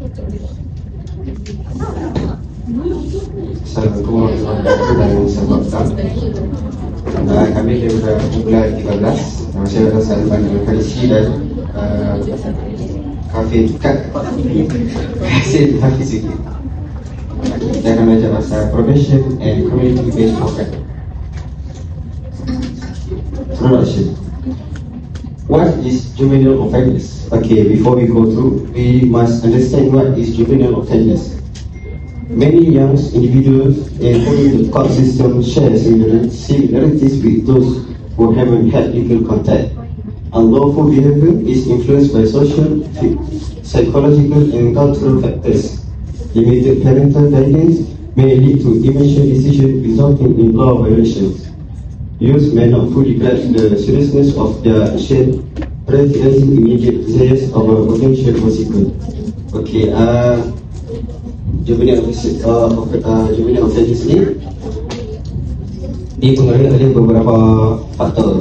Assalamualaikum warahmatullahi wabarakatuh. Kami daripada Bulan 13, nama saya adalah Salman Al-Khalisi dan kafe Hafiz sikit. Kita akan belajar pasal probation and community based program. Introduction. What is juvenile offenders? Okay, before we go through, we must understand what is juvenile offenders. Many young individuals entering the court system share similarities with those who haven't had legal contact. Unlawful behavior is influenced by social, psychological and cultural factors. Limited parental guidance may lead to emotional decisions resulting in law violations. Youth may not fully grasp the seriousness of their action, prioritizing immediate desires of a potential consequence. Okay, juvenile offenders ni dipengaruhi oleh beberapa faktor,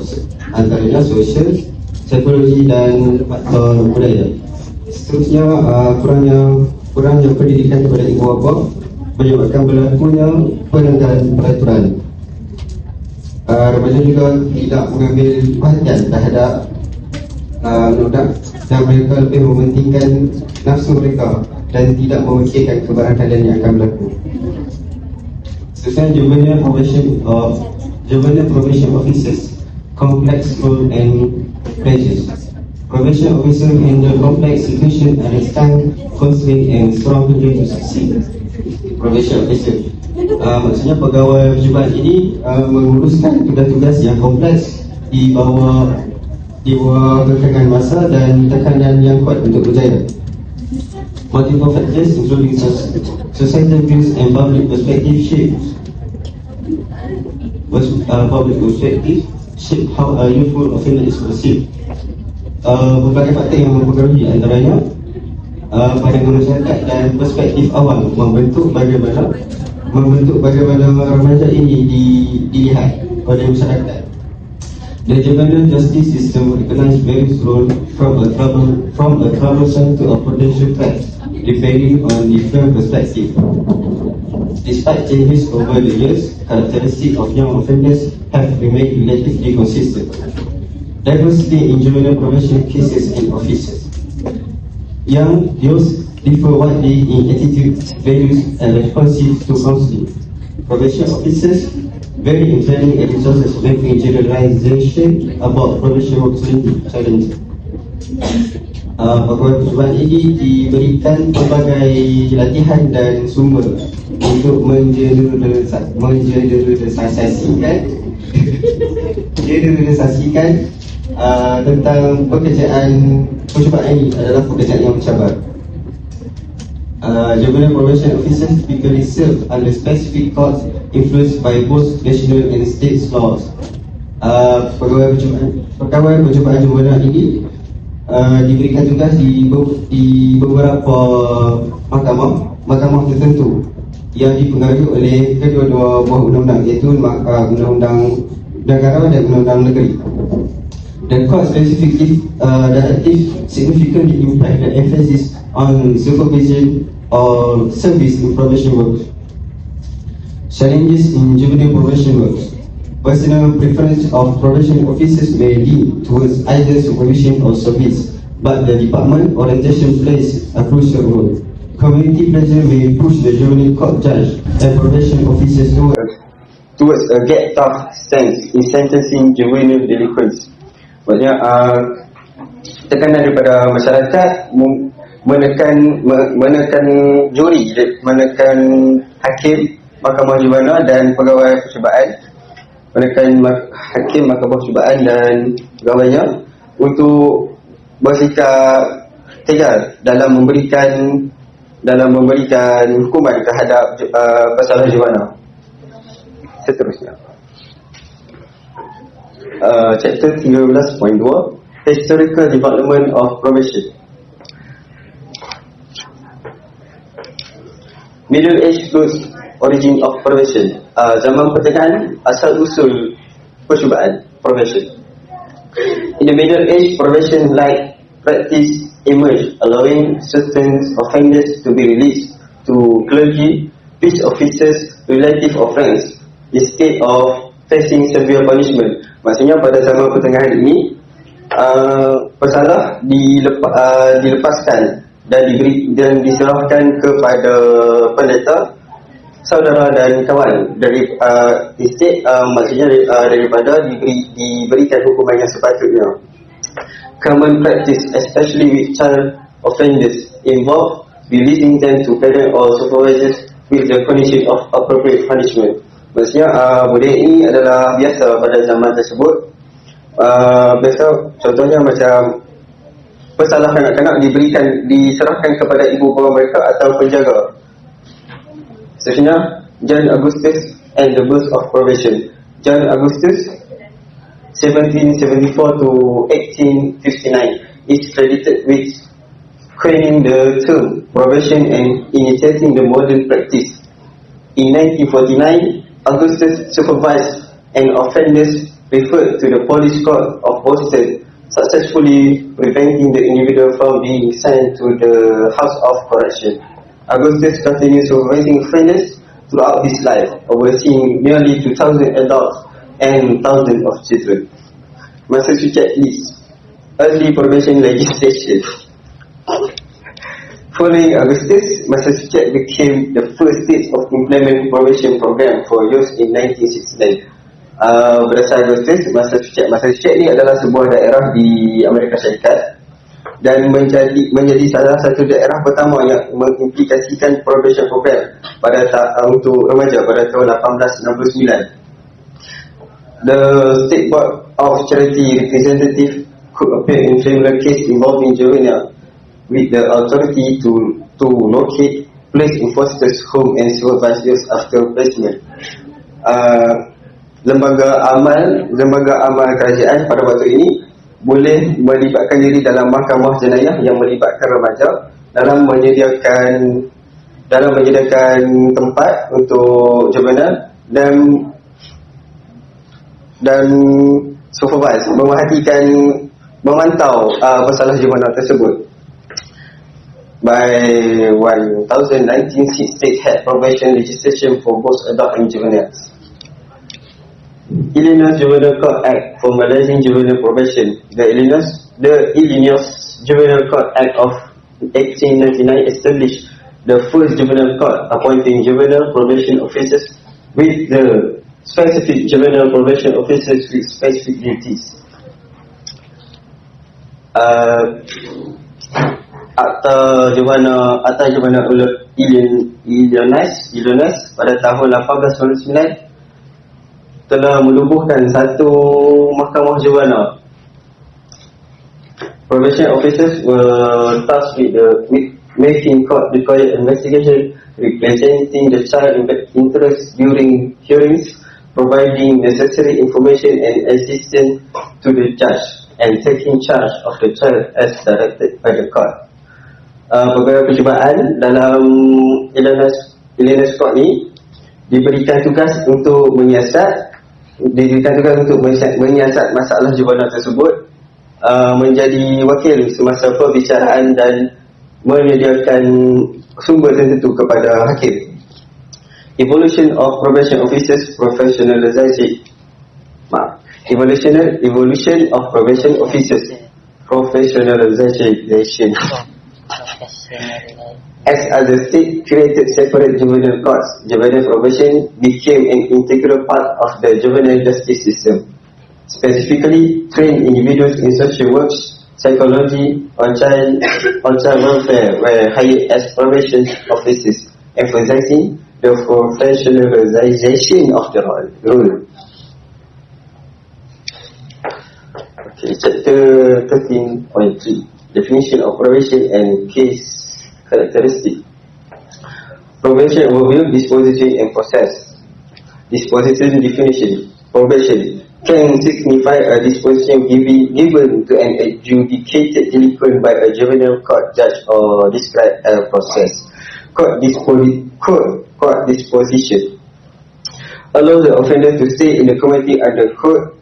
antaranya sosial, psikologi dan faktor budaya. Seterusnya, kurangnya pendidikan kepada ibu bapa menyebabkan berlakunya pelanggaran peraturan. Remaja juga tidak mengambil perhatian terhadap budak dan mereka lebih mementingkan nafsu mereka dan tidak memikirkan kebarangkalian yang akan berlaku. Seterusnya, juvenile probation officers, complex role and pressures. Probation officer handle complex situation and respond counseling and strongly to succeed. Probation officer, maksudnya pegawai percubaan ini menguruskan tugas-tugas yang kompleks di bawah kekangan masa dan tekanan yang kuat untuk berjaya. Multiple factors including societal views and public perspective shape how a youthful offender is perceived. Berbagai faktor yang mempengaruhi, antaranya pandangan masyarakat dan perspektif awam membentuk bagaimana remaja ini dilihat oleh masyarakat. The juvenile justice system recognizes various roles from a troublesome to a potential threat, depending on different perspectives. Despite changes over the years, characteristics of young offenders have remained relatively consistent. Diversity in juvenile probation cases and officers. Young youths differ widely in attitude, values, and responses to counseling. Probation officers vary in training and resources, making generalization about probation work challenging. Pegawai percubaan ini diberikan pelbagai latihan dan sumber untuk mengeneralisasikan tentang pekerjaan percubaan ini adalah pekerjaan yang mencabar. Juvenile probation officers typically serve under specific courts influenced by both national and state laws. Pegawai percubaan juvenile ini diberikan tugas di beberapa mahkamah tertentu yang dipengaruhi oleh kedua-dua buah undang-undang, iaitu undang-undang negara dan undang-undang negeri. The court specific directive significantly impact the emphasis on supervision or service in probation work. Challenges in juvenile probation work. Personal preference of probation officers may lead towards either supervision or service, but the department orientation plays a crucial role. Community pressure may push the juvenile court judge and probation officers towards a get tough stance in sentencing juvenile delinquents. Maksudnya tekanan daripada masyarakat menekan juri, menekan hakim mahkamah juvenile dan pegawai percubaan, menekan hakim mahkamah percubaan dan pegawainya untuk bersikap tegas dalam memberikan hukuman terhadap pesara juvenile. Seterusnya, chapter 13.2, historical development of probation. Middle age plus origin of probation. Zaman pertengahan, asal usul percubaan probation. In the middle age, probation like practice emerged, allowing certain offenders to be released to clergy, peace officers, relatives or friends instead of facing severe punishment. Maksudnya pada zaman pertengahan ini, pesalah dilepaskan dan diserahkan kepada pendeta, saudara dan kawan dari maksudnya daripada diberikan hukuman yang sepatutnya. Common practice, especially with child offenders, involve releasing them to parents or supervisors with the condition of appropriate punishment. Maksudnya budaya ini adalah biasa pada zaman tersebut. Biasa contohnya macam pesalah kanak-kanak diserahkan kepada ibu bapa mereka atau penjaga. Seterusnya, John Augustus and the Birth of Probation. John Augustus 1774 to 1859 is credited with coining the term probation and initiating the modern practice. In 1949, Augustus supervised an offenders referred to the police court of Boston, successfully preventing the individual from being sent to the House of Correction. Augustus continued supervising offenders throughout his life, overseeing nearly 2,000 adults and thousands of children. Massachusetts list early probation legislation. Following Augustus, Massachusetts became the first state of implement probation program for use in 1969. Berdasar Augustus, Massachusetts ni adalah sebuah daerah di Amerika Syarikat dan menjadi salah satu daerah pertama yang mengimplikasikan probation program untuk remaja pada tahun 1869. The State Board of Charity Representative could appear in criminal case involving juvenile with the authority to locate, place in foster's home and supervise youth after placement. Lembaga amal kerajaan pada waktu ini boleh melibatkan diri dalam mahkamah jenayah yang melibatkan remaja dalam menyediakan tempat untuk juvenile dan supervise, memantau pesalah juvenile tersebut. By 1906, state had probation legislation for both adult and juveniles. Illinois Juvenile Court Act formalizing juvenile probation. The Illinois Juvenile Court Act of 1899 established the first juvenile court, appointing juvenile probation officers with the specific juvenile probation officers with specific duties. Akta Juvenile Illinois pada tahun 1899 telah menubuhkan satu mahkamah juvenile. Probation officers were tasked with making court-required investigation, representing the child interest during hearings, providing necessary information and assistance to the judge, and taking charge of the child as directed by the court. Beberapa percubaan dalam Illinois Court ni diberikan tugas untuk menyiasat masalah juvenile tersebut, menjadi wakil semasa perbicaraan dan menyediakan sumber tertentu kepada hakim. Evolution of probation officers professionalization. Evolution of probation officers professionalization. As the state created separate juvenile courts, juvenile probation became an integral part of the juvenile justice system. Specifically, trained individuals in social work, psychology, or child welfare were hired as probation officers, emphasizing the professionalization of the role. Okay, chapter 13.3, definition of probation and case characteristic. Probation overview, disposition and process. Disposition definition. Probation can signify a disposition given to an adjudicated delinquent by a juvenile court judge or describe a process. Court disposition allows the offender to stay in the community under court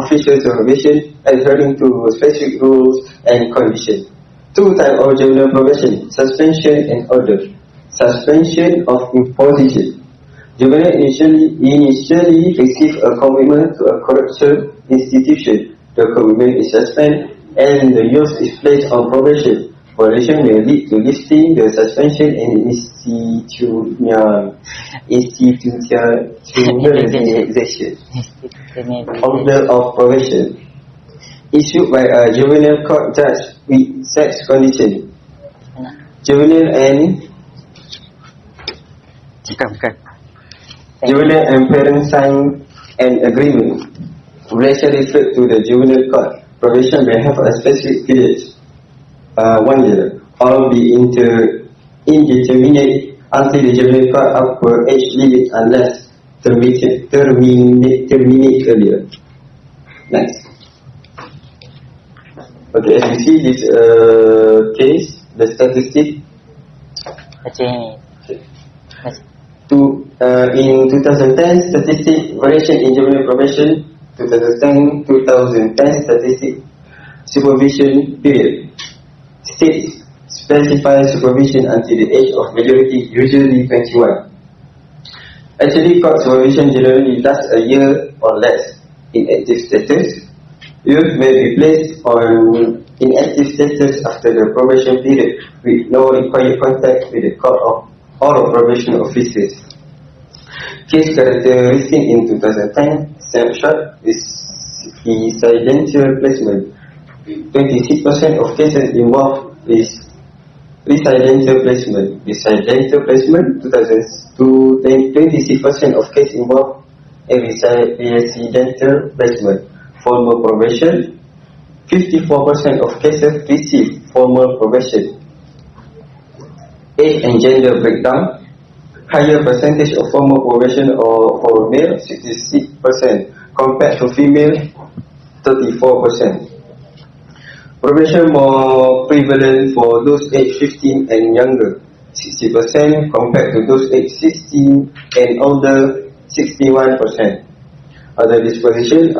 official supervision, adhering to specific rules and conditions. two types of juvenile probation: suspension and order. Suspension of imposition. Juvenile initially receive a commitment to a correctional institution. The commitment is suspended and the youth is placed on probation. Probation may lead to lifting the suspension and institutionalization. Order of probation issued by a juvenile court judge with sex condition. Juvenile and parents sign an agreement. Probation referred to the juvenile court. Probation may have a specific period, 1 year, or be indeterminate until the juvenile court upper age limit unless terminate earlier. Next. Okay, as you see this case, the statistic. In 2010, statistic variation in juvenile probation. 2010 statistic supervision period. States specify supervision until the age of majority, usually 21. Actually, court supervision generally lasts a year or less. In active status, youth may be placed on inactive status after the probation period with no required contact with the court or probation officers. Case characteristic in 2010 snapshot is residential placement. 26% of cases involved is residential placement. Residential placement, 26% of cases involved in residential placement. Formal probation, 54% of cases receive formal probation. Age and gender breakdown. Higher percentage of formal probation or for male, 66%, compared to female, 34%. Probation more prevalent for those aged 15 and younger, 60%, compared to those aged 16 and older, 61%. Other disposition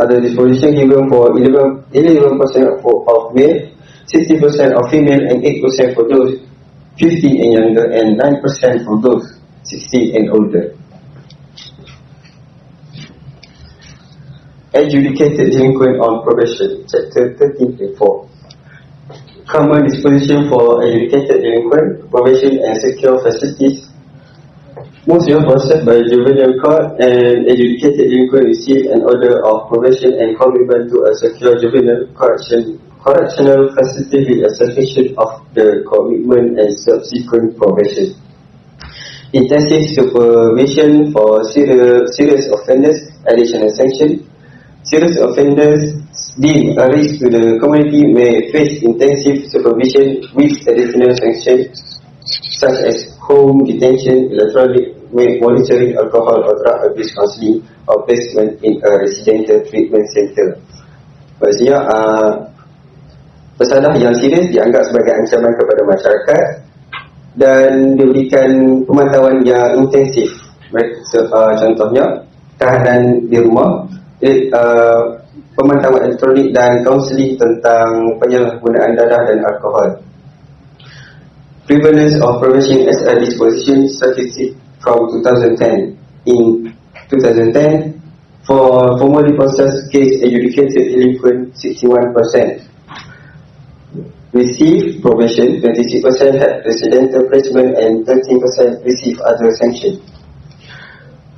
given for 11% of male, 60% of female, and 8% for those 15 and younger, and 9% for those 16 and older. Adjudicated delinquent on probation, Chapter 13.4. Common disposition for adjudicated delinquent, probation and secure facilities. Most youth processed by juvenile court and adjudicated delinquent receive an order of probation and commitment to a secure juvenile correctional facility with a suspension of the commitment and subsequent probation. Intensive supervision for serious offenders, additional sanction. Serious offenders deemed a risk to the community may face intensive supervision with additional sanctions such as home detention, electronic monitoring, alcohol or drug abuse counselling, or placement in a residential treatment center. Maksudnya, pesadah yang serius dianggap sebagai ancaman kepada masyarakat dan diberikan pemantauan yang intensif. Contohnya, tahanan di rumah, pemantauan elektronik dan kaunseling tentang penyalahgunaan darah dan alkohol. Prevalence of probation as a disposition statistic from 2010. In 2010, for formally processed case adjudicated delinquent, 61% received probation, 26% had residential placement, and 13% received other sanctions.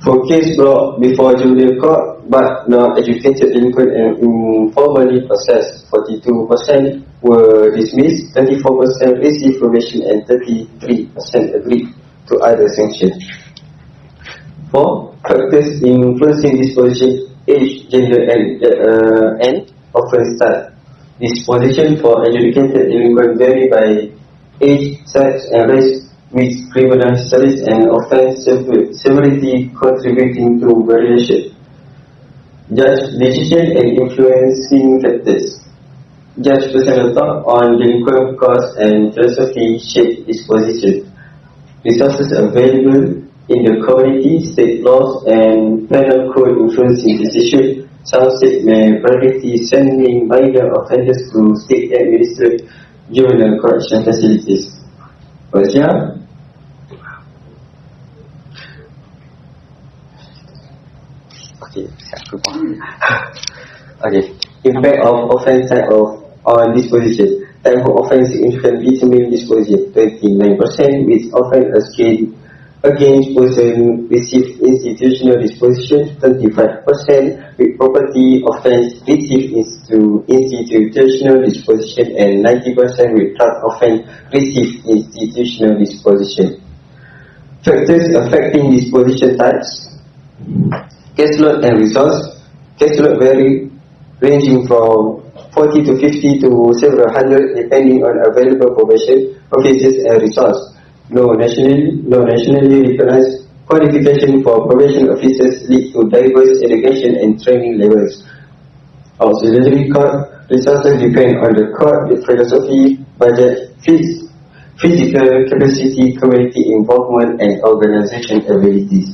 For case brought before juvenile court but not adjudicated delinquent and informally processed, 42% were dismissed, 34% received probation, and 33% agreed to other sanctions. 4. Factors influencing disposition: age, gender, and offence type. Disposition for adjudicated delinquent vary by age, sex, and race, with criminal histories and offence severity contributing to variation. Judge decision and influencing factors. Judge personal thought on delinquent cause and philosophy shape disposition. Resources available in the community, state laws, and penal code influencing decision. Some states may priority sending minor offenders to state administered juvenile correction facilities. First year. Okay. Impact of offence type of on disposition. Type of offence significantly determine disposition. 29% with offence against person receive institutional disposition. 35% with property offence receive institutional disposition, and 90% with drug offence receive institutional disposition. Factors affecting disposition types. Caseload and resource. Caseload vary, ranging from 40 to 50 to several hundred, depending on available probation officers and resource. No nationally recognized qualification for probation officers lead to diverse education and training levels. Auxiliary court resources depend on the court philosophy, budget, physical capacity, community involvement, and organization abilities.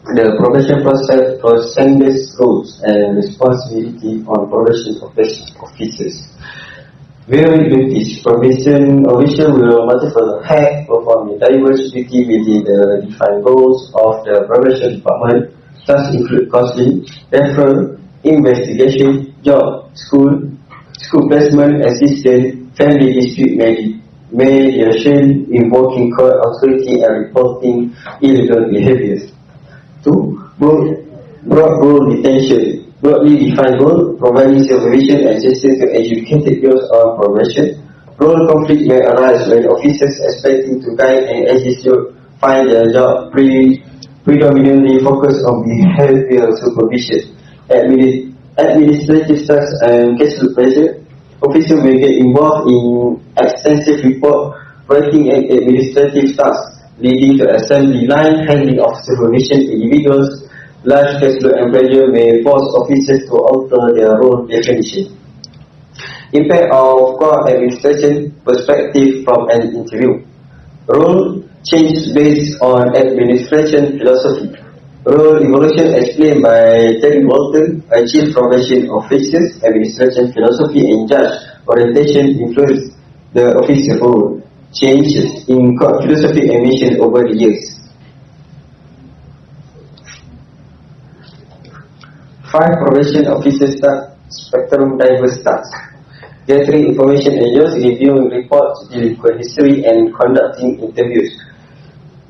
The probation process processes roles and responsibility on probation officers. Varied duties. Probation officer will multiple hats, perform a diverse duty within the defined goals of the probation department. Thus include counseling, referral, investigation, job, school placement, assistance, family dispute mediation, invoking court authority, and reporting illegal behaviors. 2. Broad role detention. Broadly defined role, providing supervision and assistance to educated girls on probation. Role conflict may arise when officers expecting to guide and assist you find their job predominantly focus on behavioral supervision. Administrative tasks and caseload pressure. Officers may get involved in extensive report writing and administrative tasks, leading to assembly line handling of supervision individuals. Large caseload and pressure may force officers to alter their role definition. Impact of court administration perspective from an interview. Role change based on administration philosophy. Role evolution explained by Terry Walton, a chief probation officer. Administration philosophy and judge orientation influence the officer role. Changes in court philosophy and mission over the years. 5 probation officers spectrum diverse tasks. Gathering information and use, reviewing reports, delinquent history, and conducting interviews.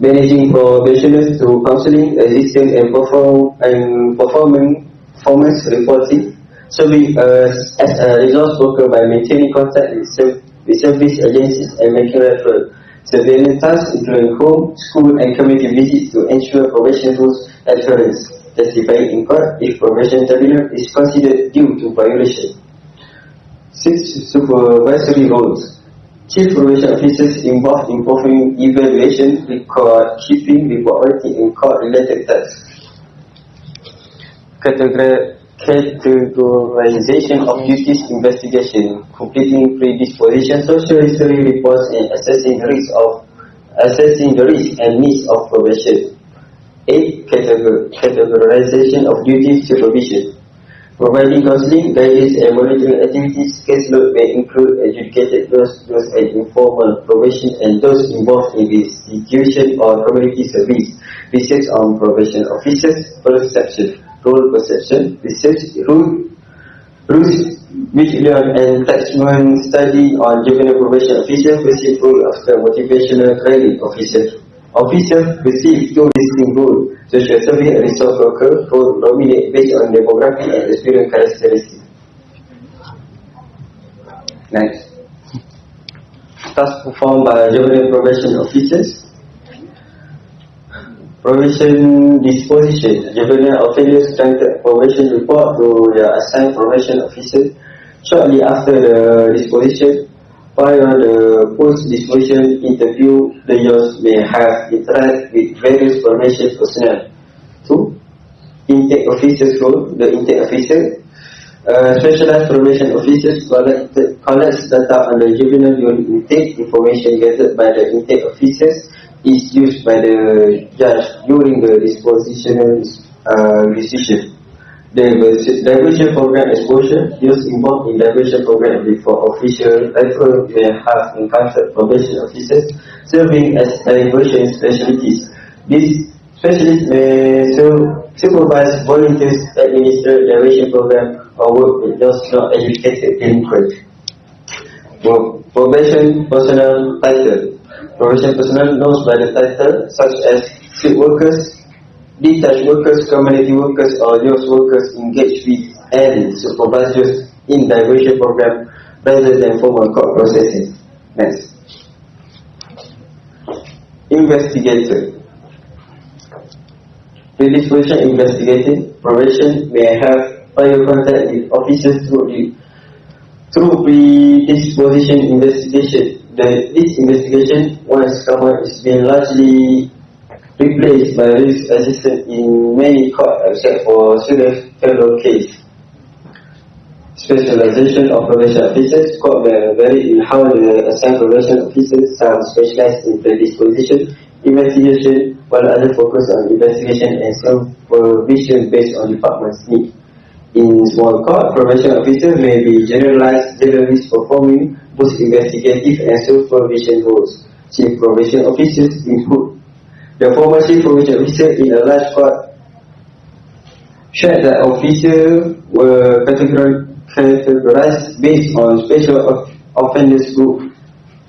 Managing probationers through counseling, assistance, and performance reporting. Serving as a resource worker by maintaining contact with service agencies and making referral. Surveillance tasks including home, school, and community visits to ensure probation rules adherence. Testifying in court if probation tribunal is considered due to violation. 6. Supervisory roles. Chief probation officers involved in performing evaluation, record keeping, report writing, and court-related tasks. Categorization of duties, investigation, completing predisposition, social history reports, and assessing the risk and needs of probation. 8. Categorization of duties, supervision. Providing counseling, guidance, and monitoring activities. Caseload may include adjudicated those and informal probation and those involved in institution or community service. Research on probation officers, perception, role perception, research, rules, vigilance, and attachment study on juvenile probation officers, receive role after motivational training officers. Officers receive 2 distinct roles: social service and resource worker. Role nominate based on demographic and experience characteristics. Next. Tasks performed by juvenile probation officers. Probation disposition. Juvenile offenders granted probation report to their assigned probation officer. Shortly after the disposition, prior the post-disposition interview, the youth may have interact with various probation personnel. 2. Intake officers role. The intake officer, specialized probation officers collects data on the juvenile unit intake. Information gathered by the intake officers is used by the judge during the dispositional decision. Diversion program exposure. Those involved in diversion program before official referral may have encountered probation officers serving as diversion specialists. These specialists may supervise volunteers, administer diversion program, or work with those not educated delinquents. Probation personnel title. Probation personnel known by the title such as field workers, detached workers, community workers, or those workers engaged with and supervisors in diversion program rather than formal court processing. Next. Investigator. Predisposition investigating. Probation may have prior contact with officers through predisposition investigation. This investigation, once covered, is being largely replaced by risk assistance in many courts except for serious federal case. Specialization of probation officers. Court may vary in how the assigned probation officers. Some specialize in predisposition investigation, while others focus on investigation and supervision based on department's need. In small court, probation officers may be generalists performing both investigative and supervision roles. Chief probation officers include the former chief probation officer in a large court shared that officers were categorized based on special offenders group.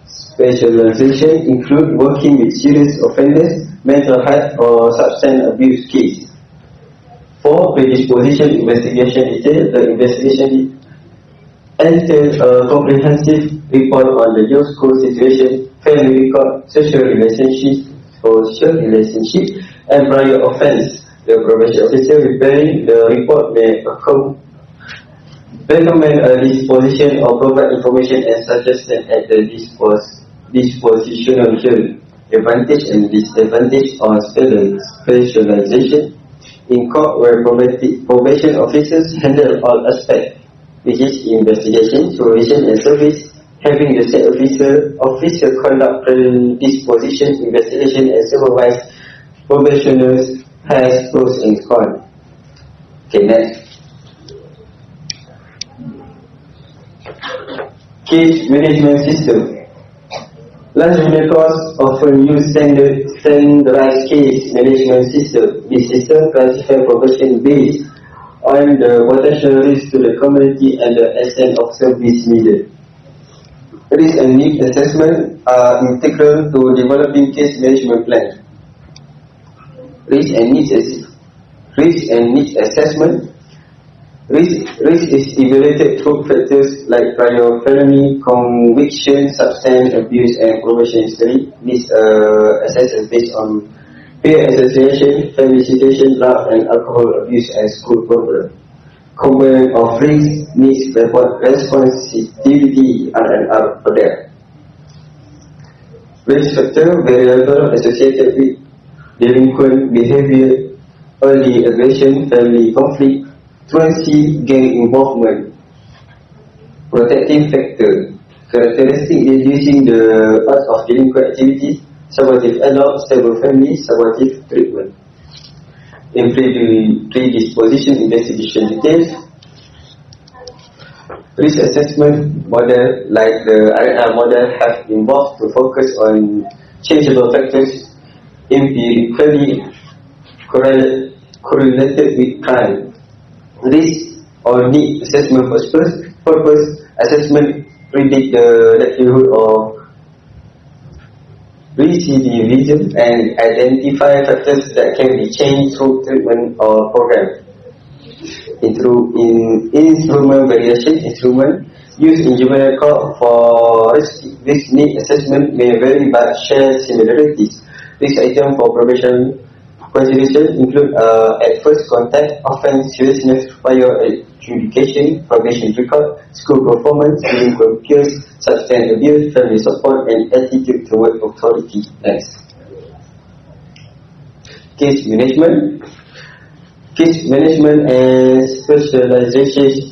Specialization include working with serious offenders, mental health or substance abuse cases. For predisposition investigation detail, the investigation entails a comprehensive report on the youth school situation, family record, social relationship, and prior offense. The probation officer preparing the report may recommend a disposition or provide information and suggestion at the dispositional hearing. Advantage and disadvantage of specialization. In court where probation officers handle all aspects, which is investigation, supervision, and service, having the said officer conduct predisposition, investigation, and supervise probationers has pros and cons. Okay, next. Case management system. Large juvenile courts often use standardized case management system. This system classifies probation based on the potential risk to the community and the extent of service needed. Risk and need assessment are integral to developing case management plan. Risk and needs assessment. Risk is evaluated through factors like prior felony, conviction, substance abuse, and probation history. This assessment based on peer association, family situation, drug and alcohol abuse, and school program. Component of risk, needs, responsitivity, are for there. Risk factor variable associated with delinquent behavior, early aggression, family conflict, truancy, gang involvement. Protective factor characteristic reducing the odds of delinquent activities, supportive adult, stable family, supportive treatment. In predisposition investigation details, risk assessment model like the RNR model have involved to focus on changeable factors empirically correlated with crime. Risk or need assessment purpose assessment predict the likelihood of recidivism and identify factors that can be changed through treatment or program. Instrument variation instrument used in juvenile court for risk need assessment may vary but share similarities. This item for probation consideration include at first contact, offense seriousness, prior adjudication, probation record, school performance, delinquent peers, substance abuse, family support, and attitude toward authority. Next. Case management. Case management and specialization.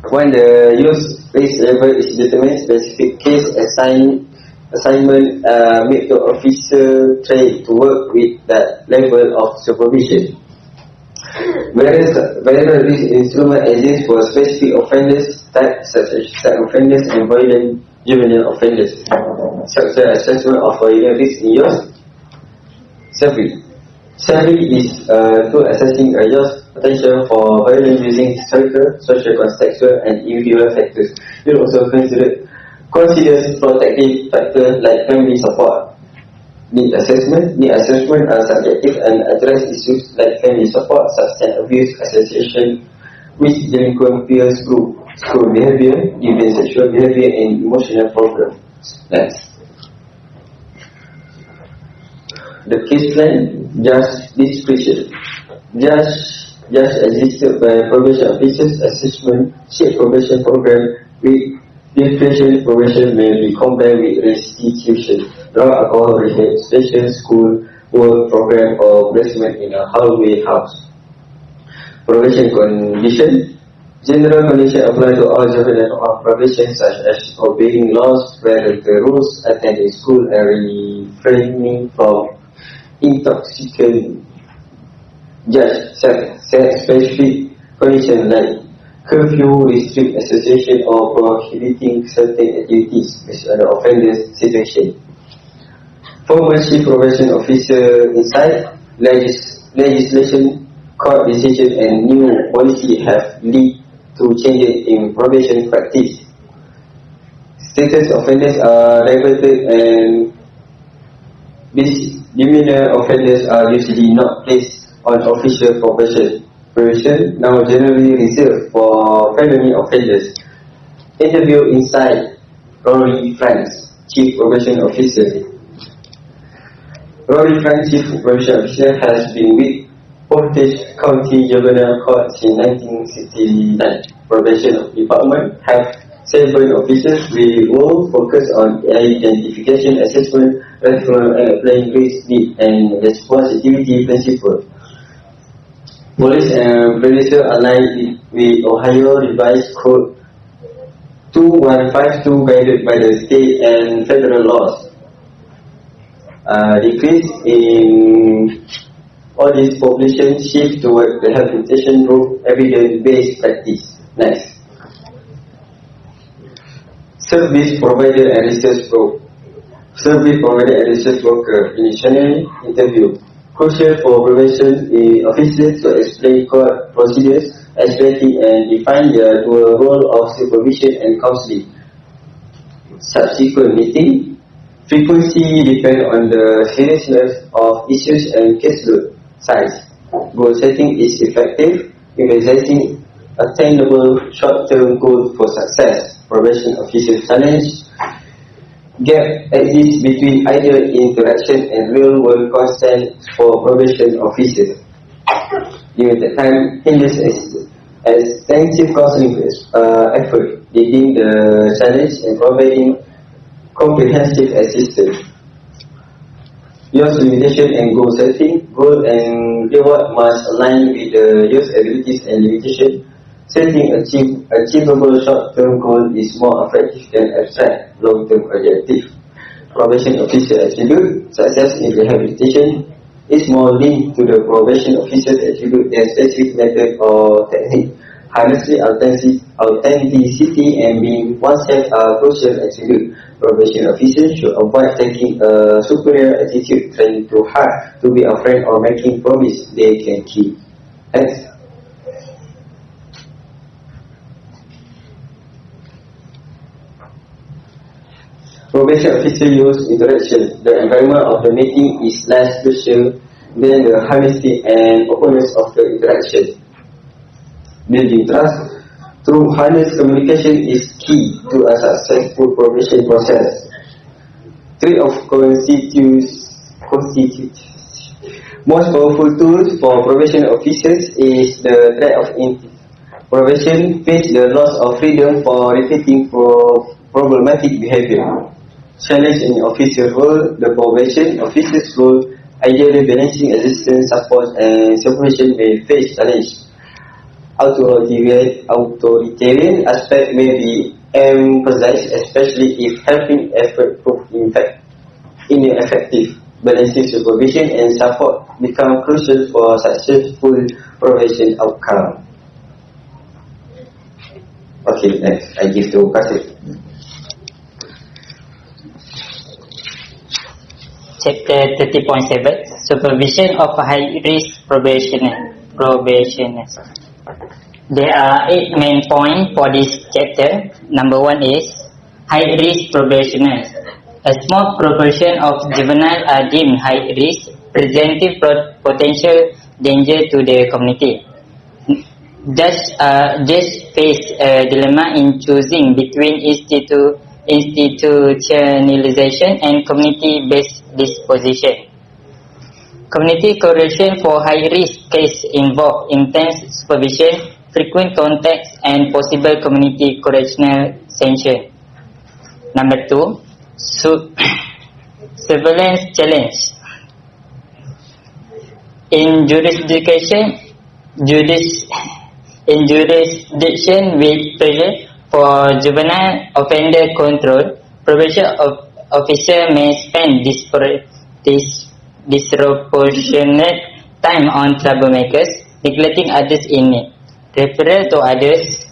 When the youth risk level is determined, specific case assignment made to officer trained to work with that level of supervision. Whereas this instrument exists for specific offenders types such as sex offenders and violent juvenile offenders. Structural assessment of violent risk in youth. Survey is tool assessing a youth's potential for violence using historical, social, contextual, and individual factors. It also considers protective factors like family support. Need assessment are subjective and address issues like family support, substance abuse, association with delinquent peers group, school behavior, even sexual behavior, and emotional problems. Next. The case plan, just discretion. Just existed by probation officers assessment, shared probation program with discretion. Probation may be combined with restitution, drug alcohol rehabilitation, school work program, or placement in a halfway house. Probation condition. General condition apply to all juvenile on probation, such as obeying laws, parental rules, attending school, and refraining from intoxicant. Just set specific conditions like curfew, restrict association, or prohibiting certain activities based on the offender's situation. Former chief probation officer insight, legislation, court decision, and new policy have led to changes in probation practice. Status offenders are diverted, and misdemeanor offenders are usually not placed on official probation. Probation now generally reserved for felony offenders. Interview inside Rory France, Chief Probation Officer. Rory France, Chief Probation Officer, has been with Portage County Juvenile Court since 1969. Probation Department have 7 officers. We will focus on identification, assessment, referral, and applying risk, need, and responsibility principle. Police and Predator aligned with Ohio Revised Code 2152 guided by the state and federal laws. Decrease in all this population shift toward rehabilitation through evidence-based practice. Next. Service provider and research group. Service provider and research worker. Initially, interview. Crucial for probation officers to explain court procedures, explain and define their dual role of supervision and counseling. Subsequent meeting. Frequency depends on the seriousness of issues and caseload size. Goal setting is effective, emphasizing attainable short-term goals for success. Probation officer challenge. Gap exists between ideal interaction and real-world consent for probation officers. Limited time hinders extensive counseling effort, leading the challenge and providing comprehensive assistance. Youth limitation and goal setting. Goal and reward must align with the youth abilities and limitations. Setting achievable short-term goal is more effective than abstract long-term objective. Probation officer attribute. Success in rehabilitation is more linked to the probation officer's attribute than specific method or technique. Honestly, authenticity and being oneself are crucial attributes. Probation officers should avoid taking a superior attitude, trying too hard to be a friend, or making promise they can keep. Next. Probation officer use interaction. The environment of the meeting is less crucial than the honesty and openness of the interaction. Building trust through honest communication is key to a successful probation process. Three of constitutes most powerful tools for probation officers is the threat of probation face the loss of freedom for repeating problematic behavior. Challenge in officer role. The probation officer's role, ideally balancing assistance, support, and supervision, may face challenge. Authoritarian aspect may be emphasized, especially if helping effort prove ineffective. balancing supervision and support become crucial for successful probation outcome. Okay, next I give to Kasim. Chapter 30.7 Supervision of High-Risk Probationers. There are 8 main points for this chapter. Number 1 is high-risk probationers. A small proportion of juveniles are deemed high-risk, presenting potential danger to the community. Just face a dilemma in choosing between institutionalization and community-based disposition. Community correction for high-risk cases involve intense supervision, frequent contacts, and possible community correctional sanction. Number 2, surveillance challenge. In jurisdiction with pressure for juvenile offender control, probation officer may spend disproportionate time on troublemakers, neglecting others in need. Referral to others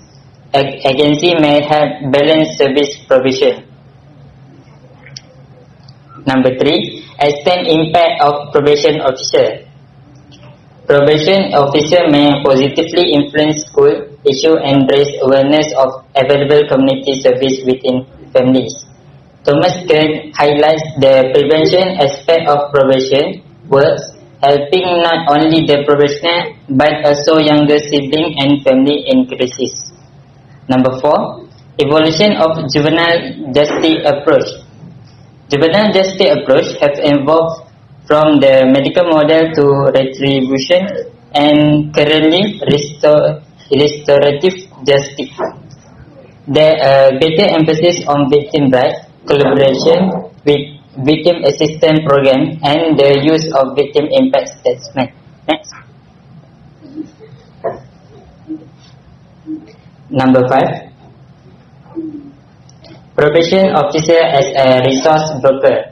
agency may help balance service provision. Number 3, extend impact of probation officer. Probation officer may positively influence school issue and raise awareness of available community service within families. Thomas Kern highlights the prevention aspect of probation works, helping not only the probationer but also younger sibling and family in crisis. Number 4, evolution of juvenile justice approach. Juvenile justice approach have evolved from the medical model to retribution and currently restorative justice. There are greater emphasis on victim rights, collaboration with victim assistance program, and the use of victim impact statement. Next. Number 5, probation officer as a resource broker.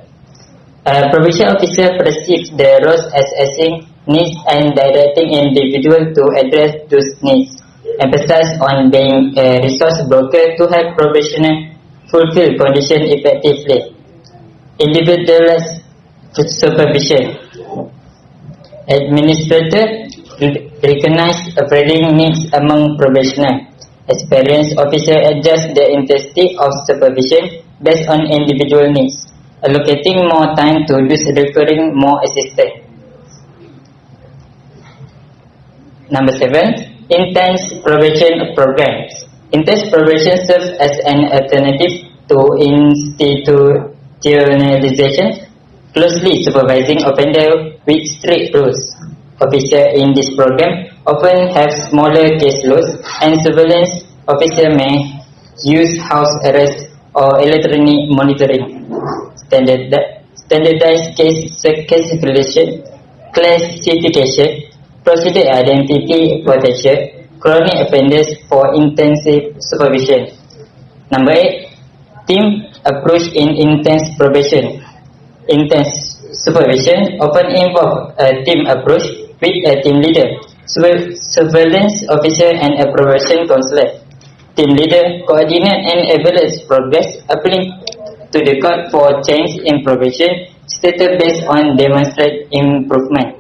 A probation officer perceives the role as assessing needs and directing individuals to address those needs. Emphasize on being a resource broker to help probationer fulfill conditions effectively. Individualized supervision. Administrator recognize varying needs among probationers. Experienced officer adjust the intensity of supervision based on individual needs, allocating more time to those requiring more assistance. Number 7, intense probation programs. Intense probation serves as an alternative to institutionalization, closely supervising offenders with strict rules. Officers in this program often have smaller caseloads, and surveillance officer may use house arrest or electronic monitoring. Standardized case classification, procedure identity protection, chronic offenders for intensive supervision. Number 8, team approach in intense probation. Intense supervision often involve a team approach with a team leader, surveillance officer, and a probation counselor. Team leader coordinate and evaluate progress, appealing to the court for change in probation status based on demonstrated improvement.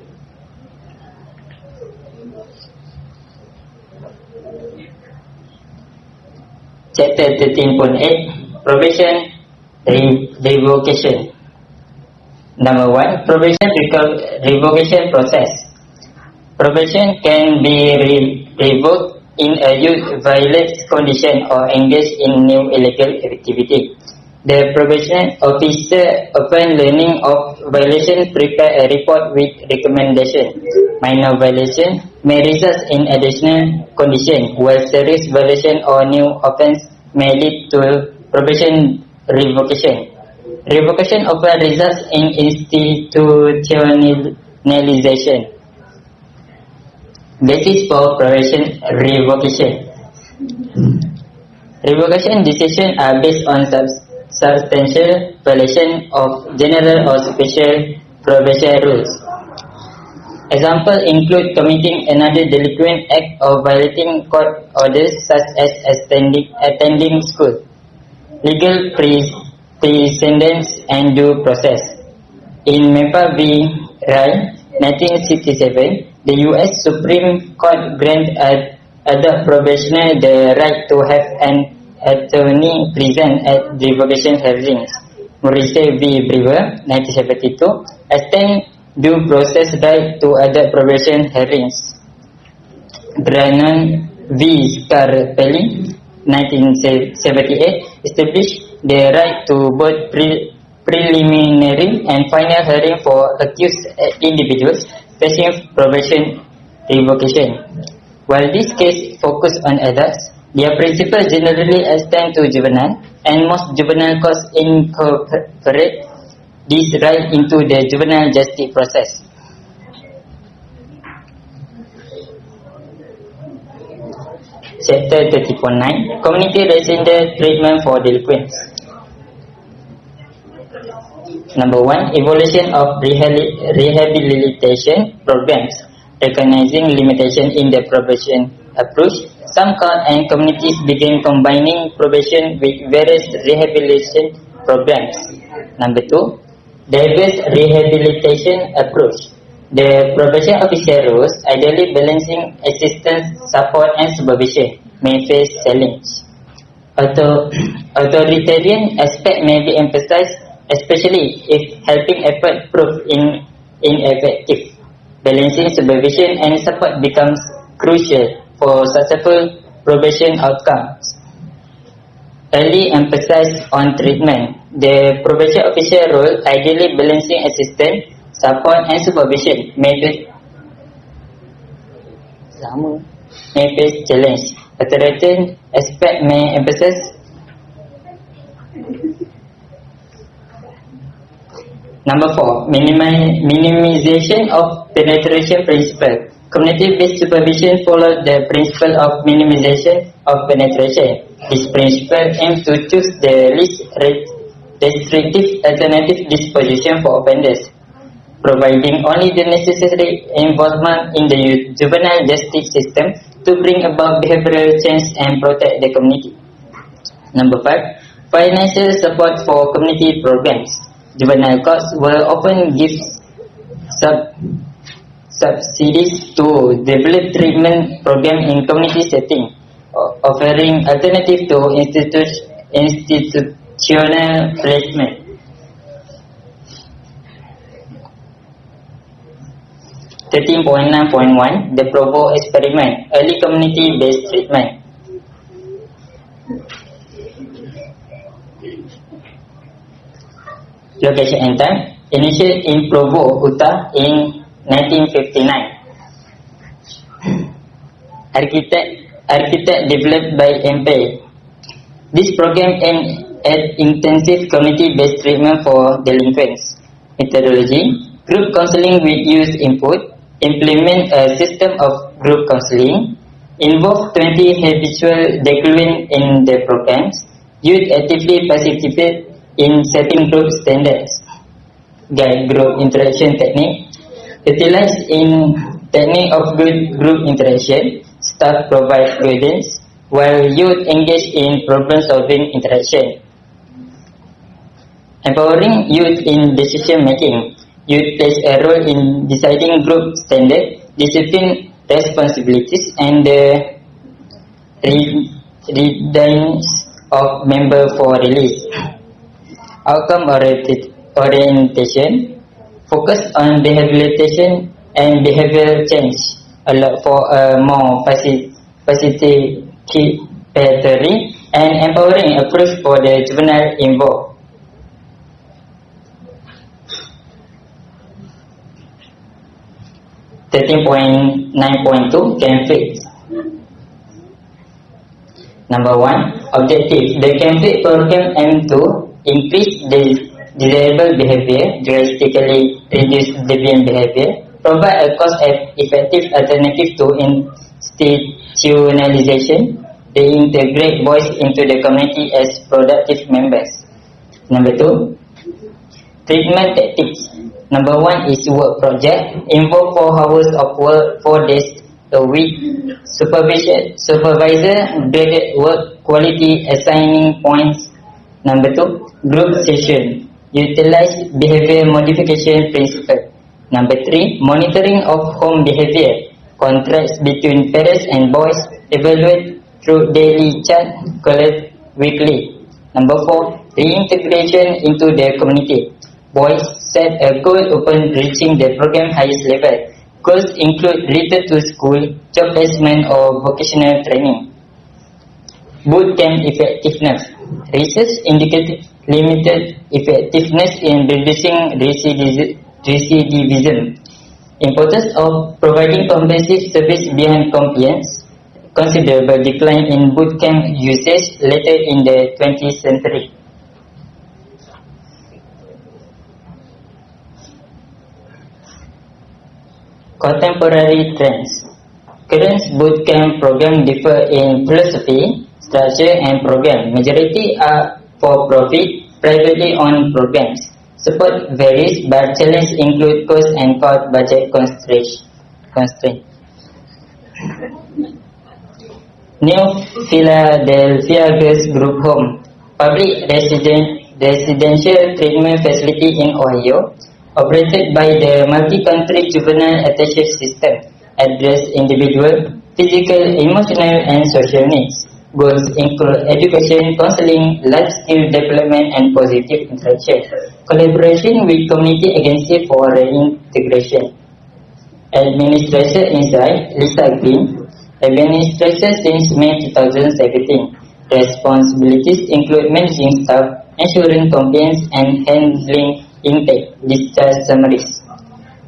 Chapter 13.8 Probation Revocation. Number 1, probation revocation process. Probation can be revoked in a youth violates condition or engage in new illegal activity. The probation officer, upon learning of violation, prepare a report with recommendation. Minor violation may result in additional condition, while serious violation or new offense may lead to probation revocation. Revocation often results in institutionalization. Basis for probation revocation. Revocation decisions are based on substantial violation of general or special probation rules. Examples include committing another delinquent act or violating court orders such as attending school, legal precedents and due process. In MEPA v. Rai, 1967, the U.S. Supreme Court granted adult probationer the right to have an attorney present at revocation hearings. Morrissey v. Brewer, 1972, extend due process right to adult probation hearings. Brannon v. Scarpelli, 1978, established the right to both preliminary and final hearing for accused individuals facing probation revocation. While this case focus on adults, their principles generally extend to juvenile, and most juvenile courts incorporate this right into the juvenile justice process. Chapter 30.9 Community Resident Treatment for Delinquents. Number 1. Evaluation of rehabilitation programs. Recognizing limitation in the probation approach, some courts and communities begin combining probation with various rehabilitation programs. Number 2. Diverse rehabilitation approach. The probation officer roles, ideally balancing assistance, support and supervision, may face challenge. Authoritarian aspect may be emphasized, especially if helping effort prove ineffective. Balancing supervision and support becomes crucial for successful probation outcomes. Early emphasis on treatment. The probation officer role, ideally balancing assistance, support and supervision, may face challenge. Authoritarian aspect may emphasize Number 4. Minimization of penetration principle. Community-based supervision follows the principle of minimization of penetration. This principle aims to choose the least restrictive alternative disposition for offenders, providing only the necessary involvement in the juvenile justice system to bring about behavioral change and protect the community. Number 5. Financial support for community programs. Juvenile courts will often give subsidies to develop treatment program in community setting, offering alternative to institutional placement. (13.9.1) The PROBO experiment, early community-based treatment. Location and time. Initiated in Provo, Utah in 1959. Architect developed by MP. This program aimed at intensive community-based treatment for delinquents. Methodology: group counseling with youth input. Implement a system of group counseling. Involve 20 habitual delinquents in the programs. Youth actively participate in setting group standards. Guide group interaction technique. Utilize in technique of good group interaction. Staff provide guidance while youth engage in problem solving interaction. Empowering youth in decision making. Youth plays a role in deciding group standard, discipline responsibilities and the readiness of member for release. Outcome orientation. Focus on rehabilitation and behavioral change. Allow for a more participatory and empowering approach for the juvenile involved. (13.9.2) CAMFIT. Number 1. Objective. The CAMFIT program aims to increase the desirable behavior, drastically reduce deviant behavior, provide a cost-effective alternative to institutionalization, reintegrate boys into the community as productive members. Number 2. Treatment tactics. Number 1 is work project. Involve 4 hours of work, 4 days a week. Supervisor graded work quality, assigning points. Number 2, group session. Utilize behavior modification principle. Number 3, monitoring of home behavior. Contracts between parents and boys. Evaluate through daily chat, collect weekly. Number 4, reintegration into the community. Boys set a goal upon reaching the program highest level. Goals include return to school, job placement or vocational training. Boot camp effectiveness. Research indicated limited effectiveness in reducing recidivism. Importance of providing comprehensive service beyond compliance. Considerable decline in boot camp usage later in the 20th century. Contemporary trends. Current boot camp program differ in philosophy, structure and program. Majority are for-profit, privately owned programs. Support varies, but challenges include cost and cost budget constraints. New Philadelphia Girls Group Home, public residential treatment facility in Ohio, operated by the multi-country juvenile attaché system, address individual, physical, emotional and social needs. Goals include education, counseling, life skill development and positive interaction. Collaboration with community agency for reintegration. Administrator inside, Lisa Green. Administrator since May 2017. Responsibilities include managing staff, ensuring compliance and handling intake, discharge summaries.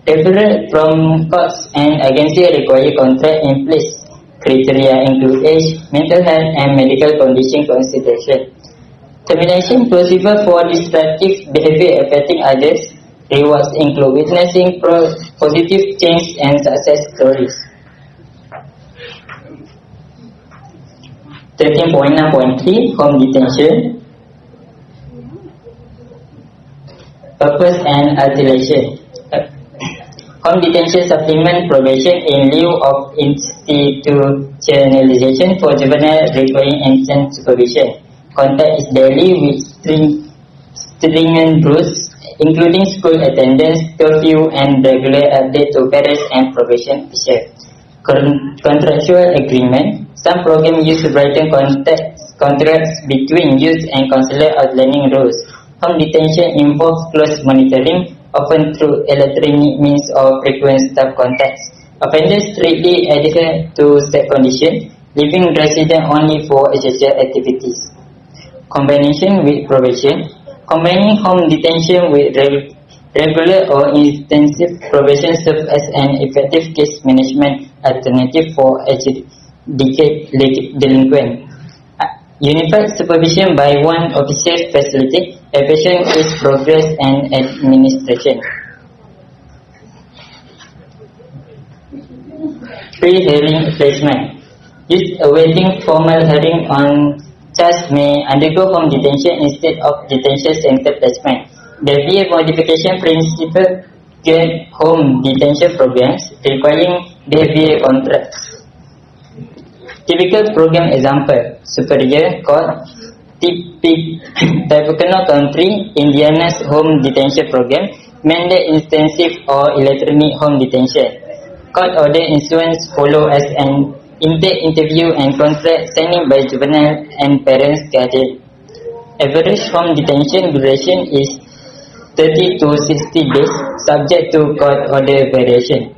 Referral from courts and agency require contract in place. Criteria include age, mental health and medical condition consideration. Termination procedure for destructive behavior affecting others. Rewards include witnessing positive change and success stories. 13.9.3 Home detention. Purpose and alteration. Home detention supplement probation in lieu of institutionalization for juvenile requiring instant supervision. Contact is daily with stringent rules, including school attendance, curfew, and regular update to parents and probation officers. Contractual agreement. Some programs use written contracts between youth and counselor outlining rules. Home detention involves close monitoring, often through electronic means or frequent staff contacts. Offenders strictly adhere to set conditions, leaving residents only for essential activities. Combination with probation. Combining home detention with regular or intensive probation serves as an effective case management alternative for adjudicated delinquent. Unified supervision by one officer facility efficient case progress and administration. Pre-hearing placement. Youth awaiting formal hearing on charge may undergo home detention instead of detention center placement. Behavior modification principle guide home detention programs requiring behavior contracts. Typical program example: Superior Court, Typical Country, Indiana's home detention program, mandate intensive or electronic home detention. Court order issuance follow as an intake interview and contract signing by juvenile and parents guardian. Average home detention duration is 30 to 60 days, subject to court order variation.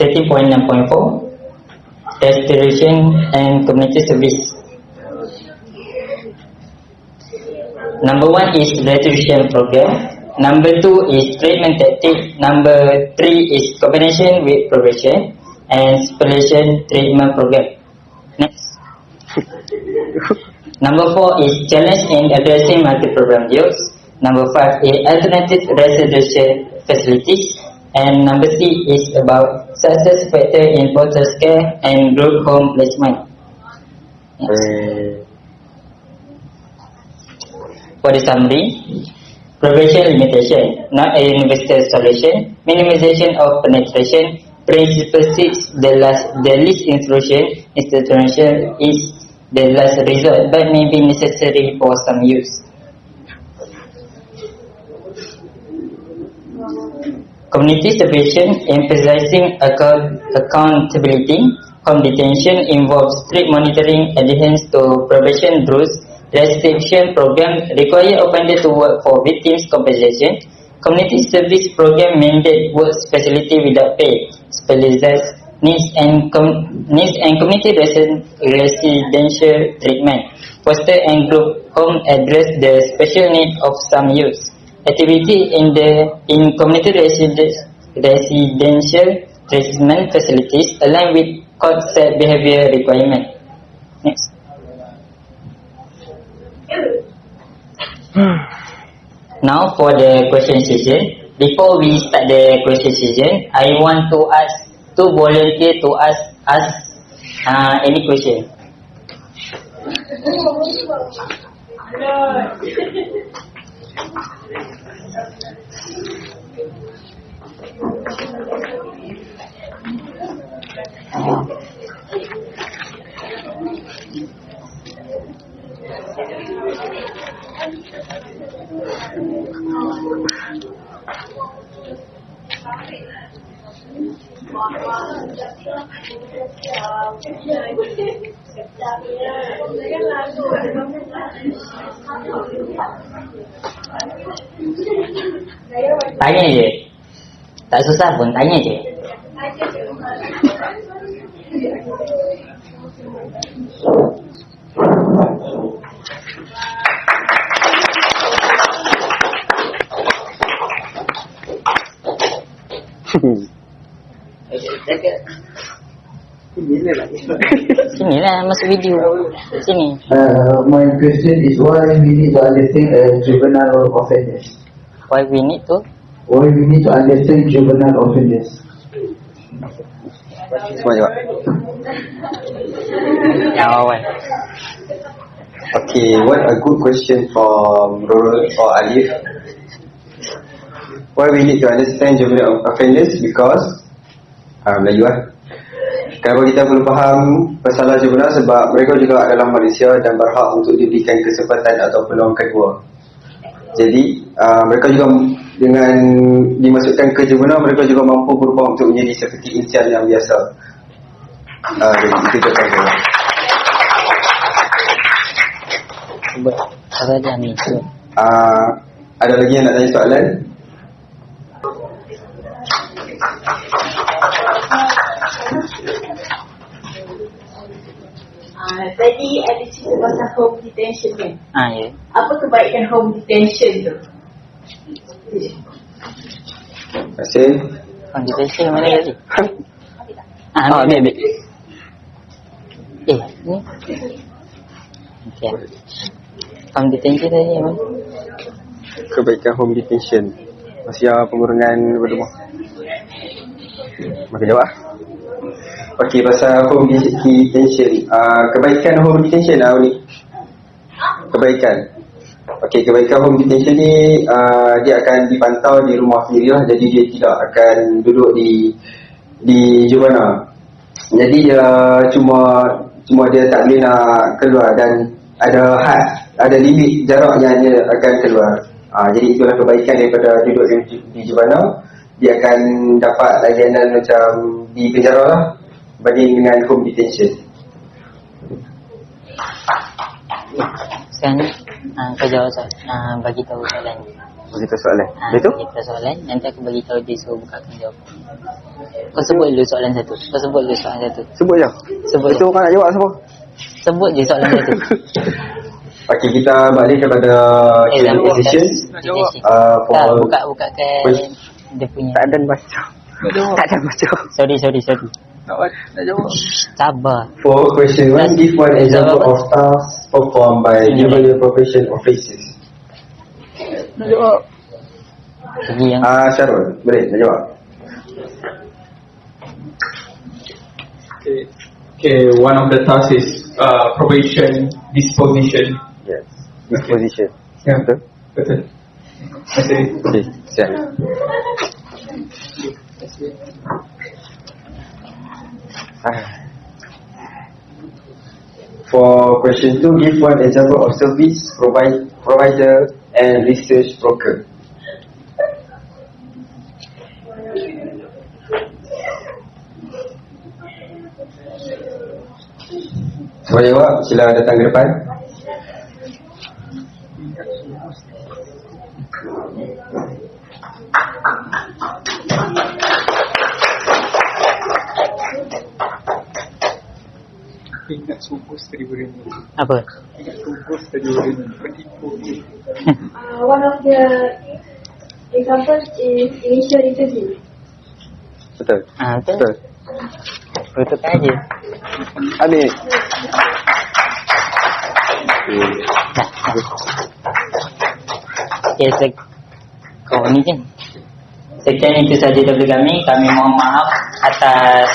.4 Restoration and community service. Number 1 is restoration program. Number 2 is treatment tactic. Number 3 is combination with probation and separation treatment program. Next. Number 4 is challenge in addressing multi-program use. Number 5 is alternative residential facilities. And number C is about success factor in foster care and group home placement. Yes. For the summary, probation limitation, not a universal solution. Minimization of penetration. Principle 6, the least intrusion institution is the last resort, but may be necessary for some use. Community supervision, emphasizing accountability. Home detention involves strict monitoring, adherence to probation rules, restriction program, require offender to work for victims' compensation. Community service program mandate work facility without pay, specialized needs and community residential treatment. Foster and group home address the special need of some youth. Activity in community residential treatment facilities align with court set behavior requirement. Next. Now for the question session. Before we start the question session, I want to ask two volunteers to ask any question. Tanya je. Tak susah pun, tanya je. Sini lah masuk video. Sini. My question is why we need to understand juvenile offenders. Why we need to? Why we need to understand juvenile offenders. Semua jawab. Awal. Okay, what a good question from Rorol or Alif. Why we need to understand juvenile offenders? Because Melayu lah. Kenapa kita perlu faham masalah juvenile? Sebab mereka juga adalah manusia dan berhak untuk diberikan kesempatan atau peluang kedua. Jadi mereka juga dengan dimasukkan ke juvenile, mereka juga mampu berubah untuk menjadi seperti insan yang biasa. Jadi itu jawapan saya. Apa dia ni? Ada lagi yang nak tanya soalan? Tadi ada cerita pasal home detention kan? Ya. Apa kebaikan home detention tu? Terima kasih. Home detention mana tadi? Ambil. Ni. Okay. Home detention tadi apa? Kebaikan home detention. Masih pengurangan rumah. Maka jawab. Okey, pasal home detention. Kebaikan home detention ni. Kebaikan. Okey, kebaikan home detention ni dia akan dipantau di rumah sendiri lah. Jadi dia tidak akan duduk di juvenile. Jadi dia cuma dia tak boleh nak keluar dan ada had, ada limit jarak yang dia akan keluar. Jadi itulah kebaikan daripada duduk di juvenile. Dia akan dapat layanan macam di penjara lah banding dengan home detention. Sekarang kau jawab soalan. Bagi tahu soalan. Bagi tahu soalan. Betul? Bagi tahu soalan. Nanti aku bagi tahu dia suruh bukakan jawapan. Kau sebut dulu soalan satu. Sebut je. Itu orang nak jawab semua. Sebut je soalan satu. Okey, kita balik kepada Q&A session. Buka dia punya. Tak ada baca. Sorry. Nak jawab. Sabar. For question 1, give one example of tasks performed by juvenile probation officers. Nak jawab. Lagi yang Syarul, boleh nak jawab. Okay, one of the tasks is probation disposition. Yes, disposition. Ya, betul. Betul. Okay, siap. For question 2, give one example of service provider and research broker. Siapa jawab? Sila datang ke depan. Ingat subuh tadi berenang. Apa? Ingat subuh tadi berenang. Penipu. One of the examples is initial interview. Betul. Betul. Betul aja. Ambil. Okay, kau ni je. Sekian itu saja daripada kami. Kami mohon maaf atas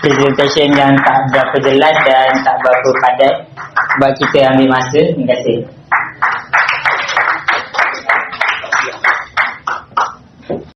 presentation yang tak berapa jelas dan tak berapa padat. Sebab kita ambil masa. Terima kasih.